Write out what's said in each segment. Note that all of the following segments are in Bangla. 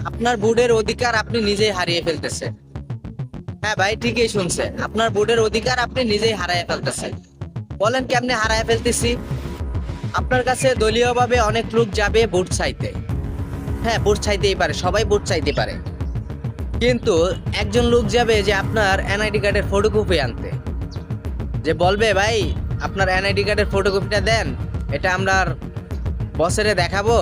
আপনার ভোটের অধিকার আপনি নিজেই হারিয়ে ফেলতেছেন। হ্যাঁ ভাই, ঠিকই শুনছেন, আপনার ভোটের অধিকার আপনি নিজেই হারিয়ে ফেলতেছেন। বলেন কেমনে হারায় ফেলতেছি? আপনার কাছে দলীয়ভাবে অনেক লোক যাবে ভোট চাইতে। হ্যাঁ, ভোট চাইতেই পারে, সবাই ভোট চাইতে পারে। কিন্তু একজন লোক যাবে যে আপনার এনআইডি কার্ডের ফটোকপি আনতে, যে বলবে ভাই আপনার এনআইডি কার্ডের ফটোকপিটা দেন, এটা আমরা বসেরে দেখাবো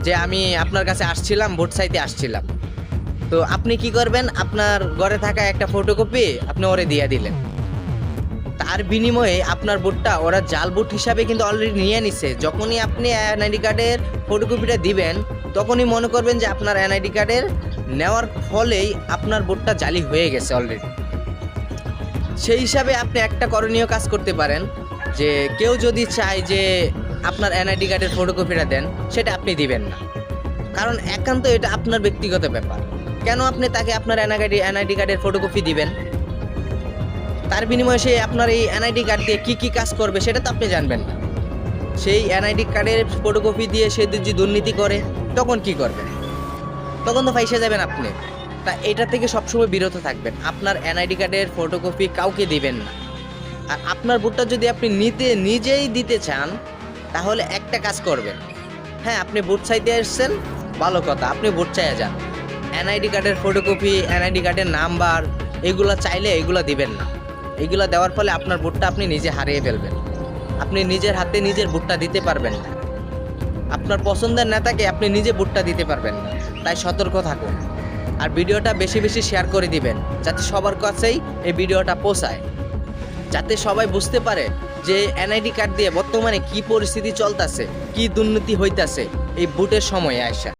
যে আমি আপনার কাছে আসছিলাম, ভোট চাইতে আসছিলাম। তো আপনি কি করবেন? আপনার ঘরে থাকা একটা ফটোকপি আপনি ওরে দিয়ে দিলেন। তার বিনিময়ে আপনার ভোটটা ওরা জাল ভোট হিসাবে কিন্তু অলরেডি নিয়ে নিছে। যখনই আপনি এনআইডি কার্ডের ফটোকপিটা দিবেন, তখনই মনে করবেন যে আপনার এনআইডি কার্ডের নেওয়ার ফলেই আপনার ভোটটা জালি হয়ে গেছে অলরেডি। সেই হিসাবে আপনি একটা করণীয় কাজ করতে পারেন, যে কেউ যদি চায় যে আপনার এনআইডি কার্ডের ফটোকপিটা দেন, সেটা আপনি দিবেন না। কারণ একান্ত এটা আপনার ব্যক্তিগত ব্যাপার। কেন আপনি তাকে আপনার এনআইডি কার্ডের ফটোকপি দিবেন? তার বিনিময়ে সে আপনার এই এনআইডি কার্ড দিয়ে কি কি কাজ করবে সেটা তো আপনি জানবেন না। সেই এনআইডি কার্ডের ফটোকপি দিয়ে সে যদি দুর্নীতি করে, তখন কি করবেন? তখন তো ফাইসে যাবেন আপনি। তা এটা থেকে সবসময় বিরত থাকবেন। আপনার এনআইডি কার্ডের ফটোকপি কাউকে দিবেন না। আর আপনার ভোটটা যদি আপনি নিজেই দিতে চান, তাহলে একটা কাজ করবেন। হ্যাঁ, আপনি ভোট চাইতে আসছেন, ভালো কথা, আপনি ভোট চাইয়া যান। এনআইডি কার্ডের ফটোকপি, এনআইডি কার্ডের নাম্বার, এগুলো চাইলে এগুলো দিবেন না। এগুলো দেওয়ার ফলে আপনার ভোটটা আপনি নিজে হারিয়ে ফেলবেন। আপনি নিজের হাতে নিজের ভোটটা দিতে পারবেন না। আপনার পছন্দের নেতাকে আপনি নিজে ভোটটা দিতে পারবেন না। তাই সতর্ক থাকুন। আর ভিডিওটা বেশি বেশি শেয়ার করে দিবেন, যাতে সবার কাছেই এই ভিডিওটা পৌঁছায়, যাতে সবাই বুঝতে পারে যে এনআইডি কার্ড দিয়ে বর্তমানে কি পরিস্থিতি চলতেছে, কি দুর্নীতি হইতাছে এই ভোটের সময়ে আইসা।